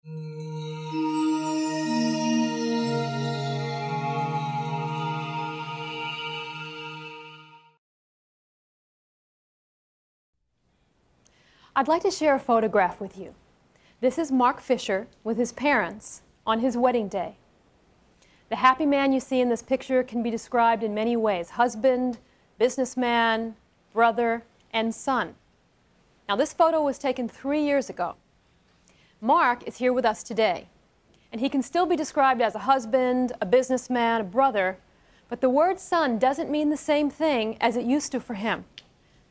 I'd like to share a photograph with you. This is Mark Fisher with his parents on his wedding day. The happy man you see in this picture can be described in many ways: husband, businessman, brother, and son. Now, this photo was taken 3 years ago. Mark is here with us today, and he can still be described as a husband, a businessman, a brother, but the word son doesn't mean the same thing as it used to for him,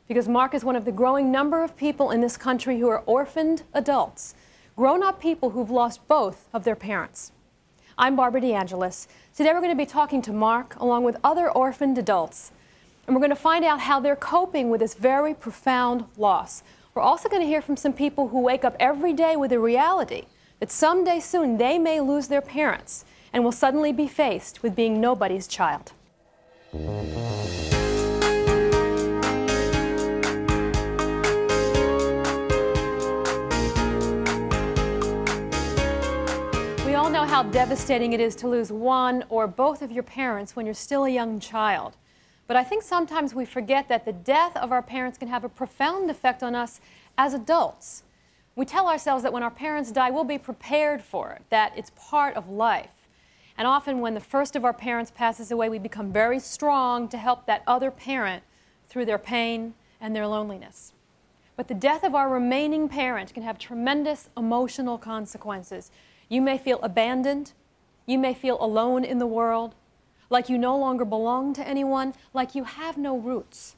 because Mark is one of the growing number of people in this country who are orphaned adults, grown-up people who've lost both of their parents. I'm Barbara De Angelis. Today we're going to be talking to Mark along with other orphaned adults, and we're going to find out how they're coping with this very profound loss. We're also going to hear from some people who wake up every day with the reality that someday soon they may lose their parents and will suddenly be faced with being nobody's child. We all know how devastating it is to lose one or both of your parents when you're still a young child. But I think sometimes we forget that the death of our parents can have a profound effect on us as adults. We tell ourselves that when our parents die, we'll be prepared for it, that it's part of life. And often when the first of our parents passes away, we become very strong to help that other parent through their pain and their loneliness. But the death of our remaining parent can have tremendous emotional consequences. You may feel abandoned. You may feel alone in the world, like you no longer belong to anyone, like you have no roots.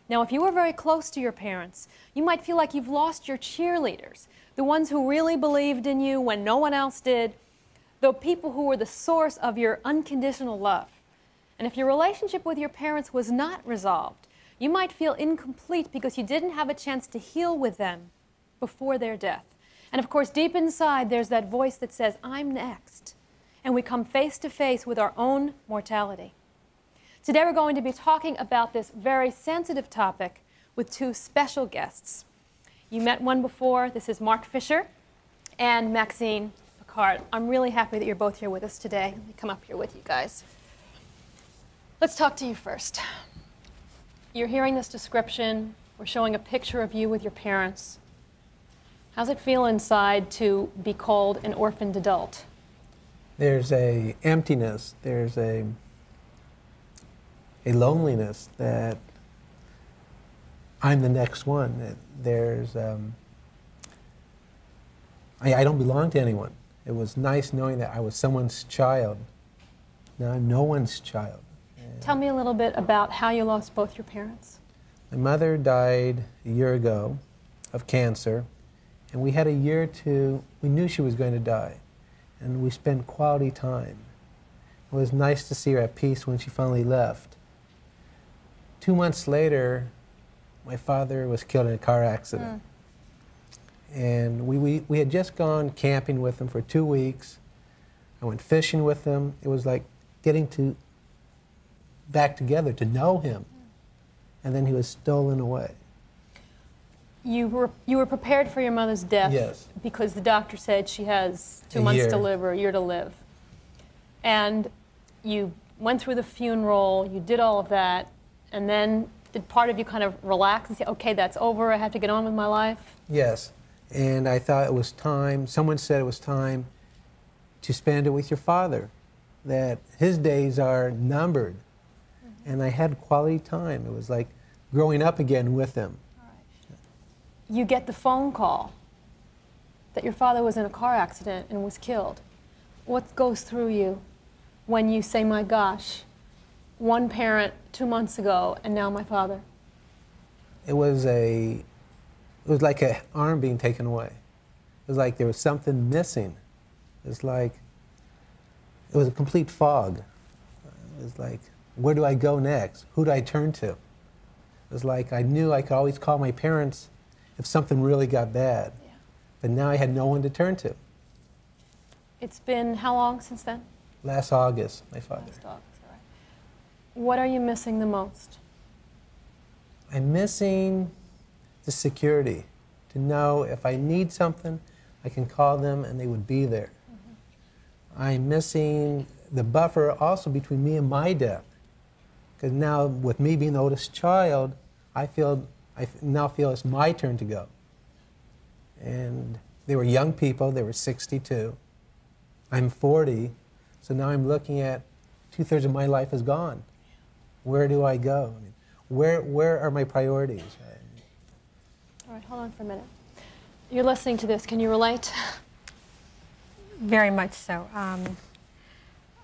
Now, if you were very close to your parents, you might feel like you've lost your cheerleaders, the ones who really believed in you when no one else did, the people who were the source of your unconditional love. And if your relationship with your parents was not resolved, you might feel incomplete because you didn't have a chance to heal with them before their death. And of course, deep inside, there's that voice that says, I'm next. And we come face to face with our own mortality. Today we're going to be talking about this very sensitive topic with two special guests. You met one before. This is Mark Fisher and Maxine Picard. I'm really happy that you're both here with us today. Let me come up here with you guys. Let's talk to you first. You're hearing this description. We're showing a picture of you with your parents. How's it feel inside to be called an orphaned adult? There's a emptiness, there's a loneliness that I'm the next one. That there's, I don't belong to anyone. It was nice knowing that I was someone's child. Now I'm no one's child. Tell me a little bit about how you lost both your parents. My mother died a year ago of cancer, and we had a year to, we knew she was going to die. And we spent quality time. It was nice to see her at peace when she finally left. 2 months later, my father was killed in a car accident. And we had just gone camping with him for 2 weeks. I went fishing with him. It was like getting back together to know him. And then he was stolen away. You were prepared for your mother's death. Yes. Because the doctor said she has 2 months to live or a year to live. And you went through the funeral, you did all of that, and then did part of you kind of relax and say, okay, that's over, I have to get on with my life? Yes. And I thought it was time, someone said it was time to spend it with your father, that his days are numbered. And I had quality time. It was like growing up again with him. You get the phone call that your father was in a car accident and was killed. What goes through you when you say, my gosh, one parent 2 months ago and now my father? It was like an arm being taken away. It was like there was something missing. It was like, it was a complete fog. It was like, where do I go next? Who do I turn to? It was like I knew I could always call my parents if something really got bad. Yeah. But now I had no one to turn to. It's been how long since then? Last August, my father. Last August, all right. What are you missing the most? I'm missing the security, to know if I need something, I can call them and they would be there. I'm missing the buffer also between me and my death. Because now, with me being the oldest child, I now feel it's my turn to go. And they were young people, they were 62. I'm 40, so now I'm looking at 2/3 of my life is gone. Where do I go? I mean, where are my priorities? All right, hold on for a minute. You're listening to this, can you relate? Very much so.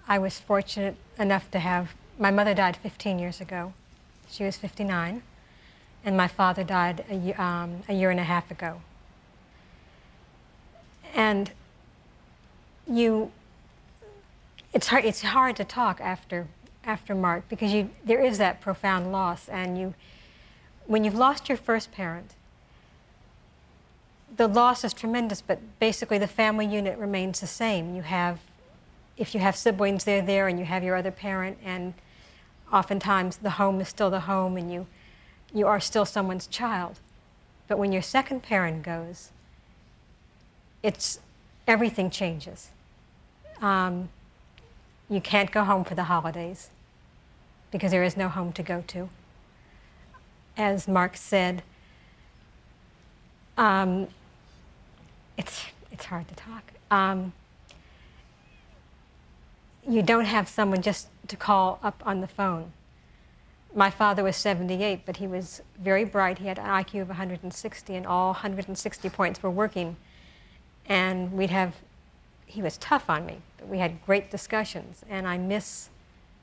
I was fortunate enough to have, my mother died 15 years ago. She was 59. And my father died a year and a half ago. And it's hard to talk after Mark, because there is that profound loss. And when you've lost your first parent, the loss is tremendous, but basically the family unit remains the same. If you have siblings, they're there, and you have your other parent, and oftentimes the home is still the home, and you are still someone's child. But when your second parent goes, everything changes. You can't go home for the holidays because there is no home to go to. As Mark said, it's hard to talk. You don't have someone just to call up on the phone. My father was 78, but he was very bright. He had an IQ of 160, and all 160 points were working. And he was tough on me, but we had great discussions. And I miss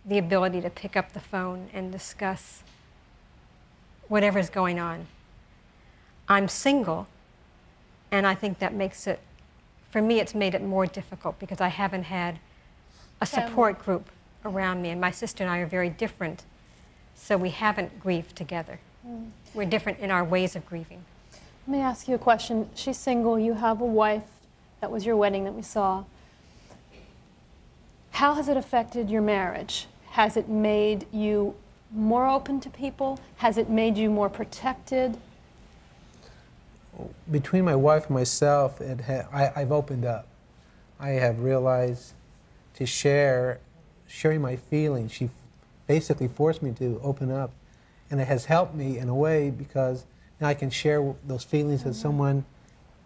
the ability to pick up the phone and discuss whatever's going on. I'm single, and I think that makes it, for me, it's made it more difficult because I haven't had a support group around me. And my sister and I are very different, so we haven't grieved together. We're different in our ways of grieving. Let me ask you a question. She's single, you have a wife. That was your wedding that we saw. How has it affected your marriage? Has it made you more open to people? Has it made you more protected? Between my wife and myself, I've opened up. I have realized to sharing my feelings. She basically forced me to open up. And it has helped me in a way because now I can share those feelings with someone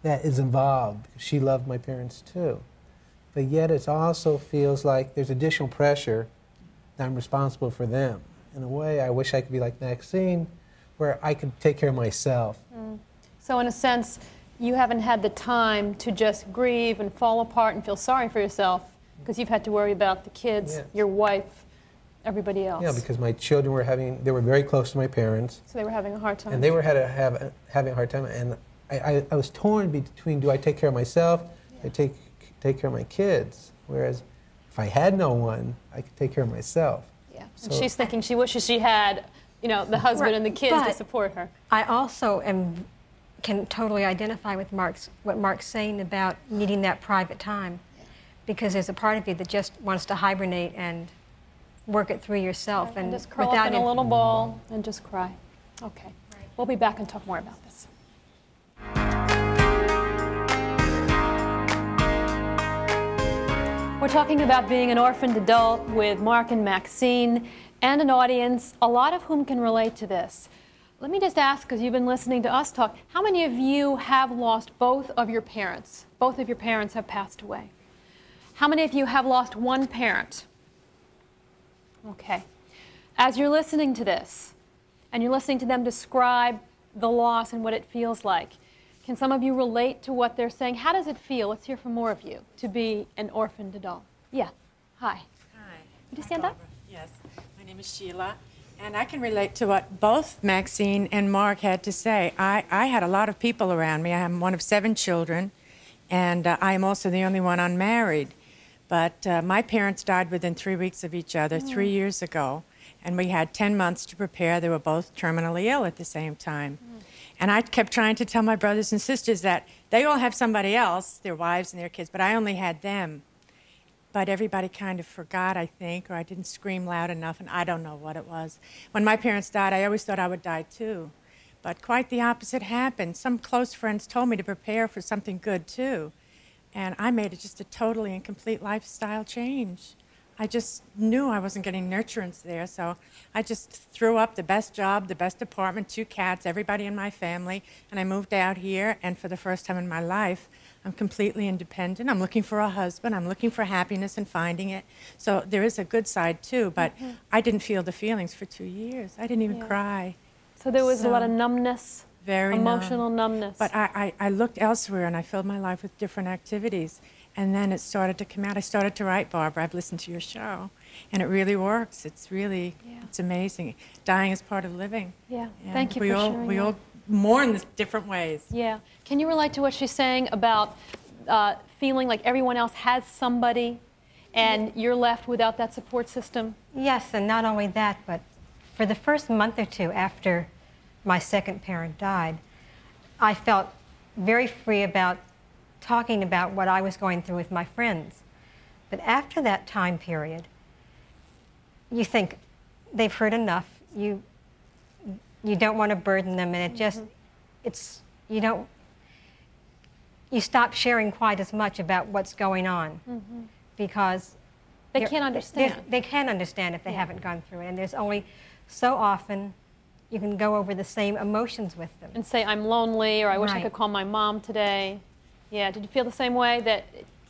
that is involved. She loved my parents too. But yet it also feels like there's additional pressure that I'm responsible for them. In a way, I wish I could be like Maxine, where I could take care of myself. So in a sense, you haven't had the time to just grieve and fall apart and feel sorry for yourself because you've had to worry about the kids, Yes. your wife, everybody else. Yeah, because my children they were very close to my parents. So they were having a hard time. And they were having a hard time. And I was torn between, do I take care of myself? I take care of my kids. Whereas if I had no one, I could take care of myself. Yeah. So, And she's thinking she wishes she had, the husband and the kids to support her. I also can totally identify with what Mark's saying about needing that private time, because there's a part of you that just wants to hibernate and work it through yourself, And just curl up in a little ball and just cry. Okay. Right. We'll be back and talk more about this. We're talking about being an orphaned adult with Mark and Maxine and an audience, a lot of whom can relate to this. Let me just ask, because you've been listening to us talk, how many of you have lost both of your parents? Both of your parents have passed away. How many of you have lost one parent? Okay. As you're listening to this, and you're listening to them describe the loss and what it feels like, can some of you relate to what they're saying? How does it feel? Let's hear from more of you, to be an orphaned adult. Yeah. Hi. Hi. Would you stand up? Yes. My name is Sheila, and I can relate to what both Maxine and Mark had to say. I had a lot of people around me. I am one of 7 children, and I am also the only one unmarried. But my parents died within 3 weeks of each other 3 years ago, and we had 10 months to prepare. They were both terminally ill at the same time. And I kept trying to tell my brothers and sisters that they all have somebody else, their wives and their kids, but I only had them. But everybody kind of forgot, I think, or I didn't scream loud enough, and I don't know what it was. When my parents died, I always thought I would die too. But quite the opposite happened. Some close friends told me to prepare for something good too. And I made it just a totally and complete lifestyle change. I just knew I wasn't getting nurturance there, so I just threw up the best job, the best apartment, 2 cats, everybody in my family, and I moved out here, and for the first time in my life, I'm completely independent. I'm looking for a husband. I'm looking for happiness and finding it. So there is a good side, too, but I didn't feel the feelings for 2 years. I didn't even cry. So there was a lot of numbness, very emotional numbness. But I looked elsewhere, and I filled my life with different activities. And then it started to come out. I started to write, Barbara. I've listened to your show, and it really works. It's really, it's amazing. Dying is part of living. Yeah, and thank you for sharing We that. all mourn in different ways. Yeah. Can you relate to what she's saying about feeling like everyone else has somebody, and you're left without that support system? Yes, and not only that, but for the first month or 2 after my second parent died, I felt very free about talking about what I was going through with my friends. But after that time period, you think they've heard enough. You don't want to burden them, and it just, you stop sharing quite as much about what's going on because They can't understand. They can't understand if they haven't gone through it, and there's only so often you can go over the same emotions with them. And say, I'm lonely, or I wish I could call my mom today. Yeah, did you feel the same way, that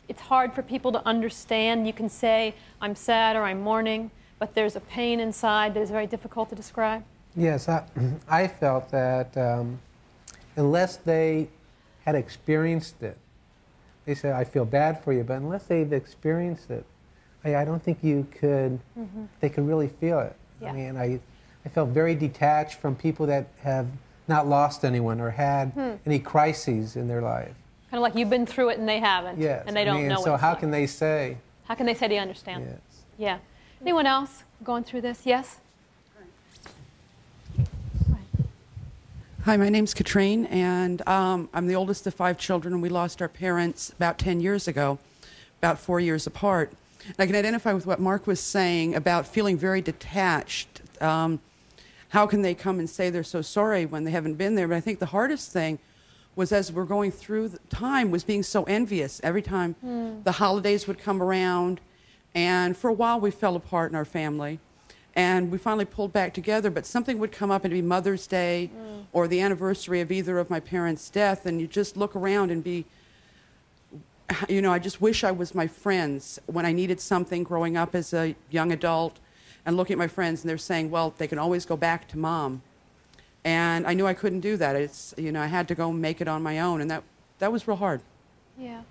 it's hard for people to understand? You can say, I'm sad or I'm mourning, but there's a pain inside that is very difficult to describe? Yes, I felt that unless they had experienced it, they said, I feel bad for you, but unless they've experienced it, I don't think you could, they could really feel it. Yeah. I mean, I felt very detached from people that have not lost anyone or had any crises in their life. Kind of like you've been through it and they haven't. Yes. And they don't know what so it's how like. can they say? How can they say they understand? Yes. Yeah. Anyone else going through this? Yes? Hi, my name's Katrine, and I'm the oldest of 5 children, and we lost our parents about 10 years ago, about 4 years apart. And I can identify with what Mark was saying about feeling very detached. How can they come and say they're so sorry when they haven't been there? But I think the hardest thing was, as we're going through the time, was being so envious. Every time the holidays would come around, and for a while we fell apart in our family. And we finally pulled back together, but something would come up, and it'd be Mother's Day or the anniversary of either of my parents' death, and you just look around and be, you know, I just wish I was my friends when I needed something growing up as a young adult, and looking at my friends, and they're saying, well, they can always go back to Mom. And I knew I couldn't do that. It's, you know, I had to go make it on my own, and that was real hard. Yeah.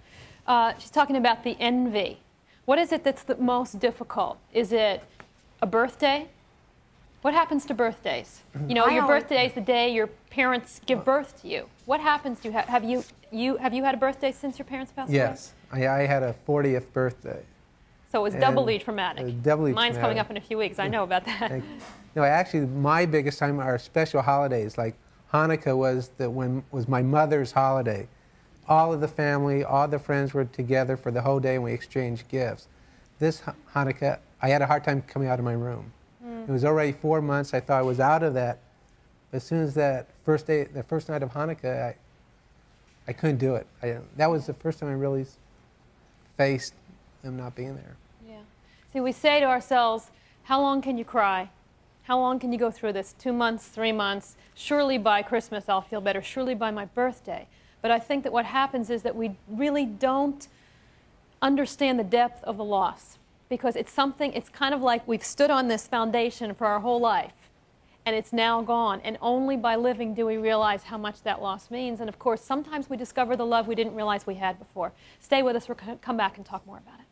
She's talking about the envy. What is it that's the most difficult? Is it a birthday? What happens to birthdays? You know, your birthday is the day your parents give birth to you. What happens to you? Have you had a birthday since your parents passed away? Yes. I had a 40th birthday. So it was doubly traumatic. Doubly Mine's traumatic. coming up in a few weeks. I know about that. No, actually, my biggest time are special holidays. Like Hanukkah was my mother's holiday. All of the family, all the friends were together for the whole day, and we exchanged gifts. This Hanukkah, I had a hard time coming out of my room. It was already 4 months. I thought I was out of that. As soon as that first day, the first night of Hanukkah, I couldn't do it. That was the first time I really faced them not being there. Yeah. See, we say to ourselves, how long can you cry? How long can you go through this? 2 months, 3 months? Surely by Christmas I'll feel better. Surely by my birthday. But I think that what happens is that we really don't understand the depth of the loss. Because it's something, it's kind of like we've stood on this foundation for our whole life, and it's now gone. And only by living do we realize how much that loss means. And of course, sometimes we discover the love we didn't realize we had before. Stay with us, we'll come back and talk more about it.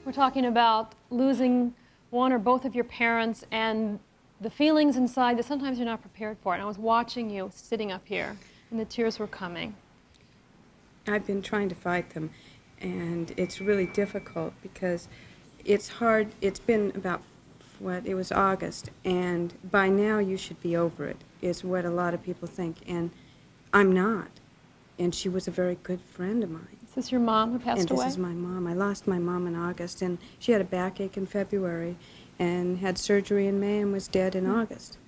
We're talking about losing one or both of your parents and the feelings inside that sometimes you're not prepared for. And I was watching you sitting up here, and the tears were coming. I've been trying to fight them, and it's really difficult because it's hard. It's been about, it was August, and by now you should be over it, is what a lot of people think, and I'm not. And she was a very good friend of mine. Is this your mom who passed away? And this is my mom. I lost my mom in August, and she had a backache in February, and had surgery in May and was dead in August.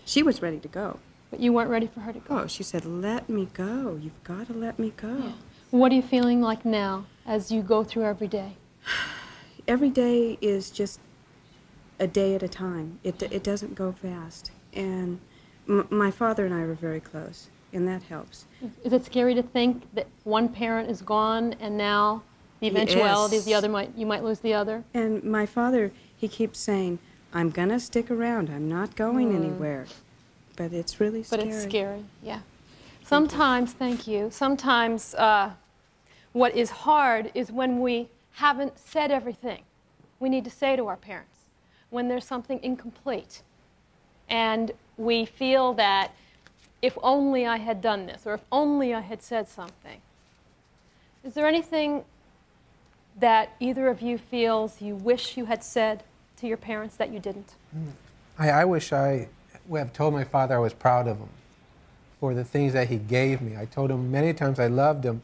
She was ready to go. But you weren't ready for her to go. Oh, she said, let me go. You've got to let me go. Yeah. What are you feeling like now as you go through every day? Every day is just a day at a time. It doesn't go fast. And my father and I were very close, and that helps. Is it scary to think that one parent is gone and now the eventuality is the other you might lose the other? And my father, he keeps saying, I'm going to stick around. I'm not going anywhere. But it's really scary. But it's scary, yeah. Sometimes, thank you, sometimes what is hard is when we haven't said everything we need to say to our parents, when there's something incomplete. And we feel that if only I had done this, or if only I had said something. Is there anything that either of you feels you wish you had said to your parents that you didn't? I wish I would have told my father I was proud of him for the things that he gave me. I told him many times I loved him,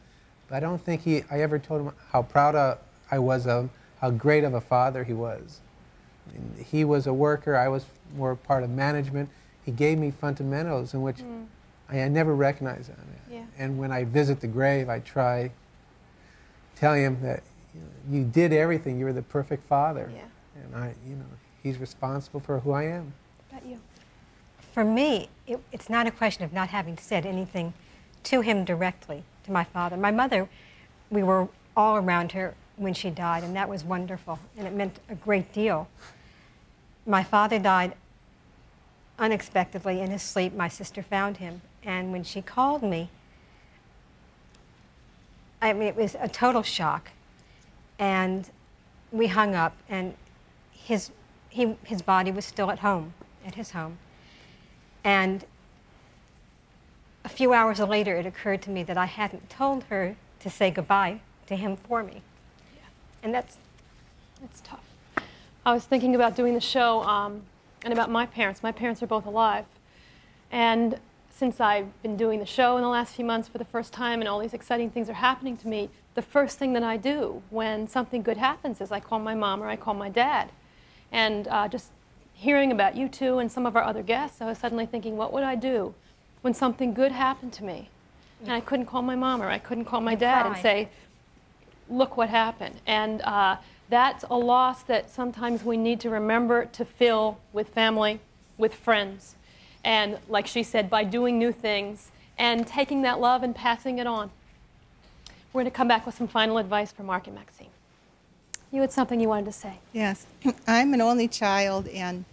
but I don't think I ever told him how proud I was of him, how great of a father he was. And he was a worker, I was more part of management. He gave me fundamentals in which I never recognized that. Yeah. And when I visit the grave, I try telling him that you did everything, you were the perfect father. Yeah. And he's responsible for who I am. What about you? For me, it's not a question of not having said anything to him directly, to my father. My mother, we were all around her when she died, and that was wonderful, and it meant a great deal. My father died unexpectedly in his sleep. My sister found him, and when she called me, I mean, it was a total shock. And we hung up, and his body was still at home, at his home. And a few hours later, it occurred to me that I hadn't told her to say goodbye to him for me. Yeah. And that's tough. I was thinking about doing the show and about my parents. My parents are both alive. And since I've been doing the show in the last few months for the first time and all these exciting things are happening to me, the first thing that I do when something good happens is I call my mom or I call my dad. And just hearing about you two and some of our other guests, I was suddenly thinking, what would I do when something good happened to me? And I couldn't call my mom or I couldn't call my dad and say, look what happened. And that's a loss that sometimes we need to remember to fill with family, with friends. And like she said, by doing new things and taking that love and passing it on. We're going to come back with some final advice for Mark and Maxine. You had something you wanted to say. Yes. I'm an only child, and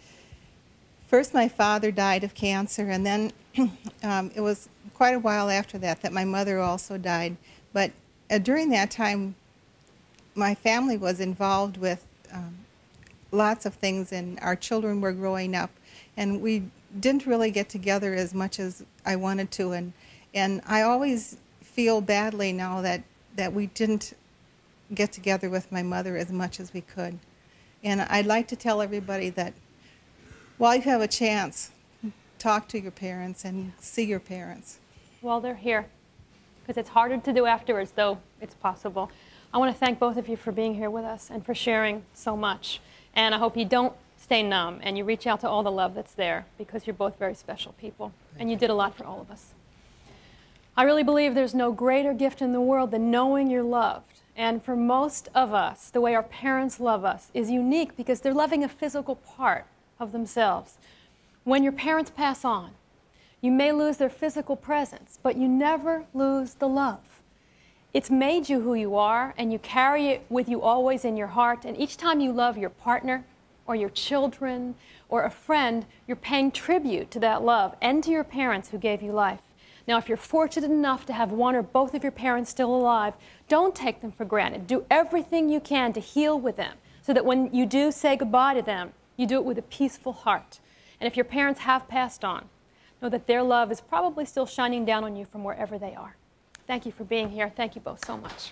first my father died of cancer, and then it was quite a while after that my mother also died. But during that time, my family was involved with lots of things, and our children were growing up, and we didn't really get together as much as I wanted to, and I always feel badly now that we didn't get together with my mother as much as we could. And I'd like to tell everybody that while you have a chance, talk to your parents and see your parents. Well, they're here, because it's harder to do afterwards, though it's possible. I want to thank both of you for being here with us and for sharing so much. And I hope you don't stay numb and you reach out to all the love that's there, because you're both very special people and you did a lot for all of us. I really believe there's no greater gift in the world than knowing you're loved. And for most of us, the way our parents love us is unique because they're loving a physical part of themselves. When your parents pass on, you may lose their physical presence, but you never lose the love. It's made you who you are, and you carry it with you always in your heart. And each time you love your partner or your children or a friend, you're paying tribute to that love and to your parents who gave you life. Now, if you're fortunate enough to have one or both of your parents still alive, don't take them for granted. Do everything you can to heal with them so that when you do say goodbye to them, you do it with a peaceful heart. And if your parents have passed on, know that their love is probably still shining down on you from wherever they are. Thank you for being here. Thank you both so much.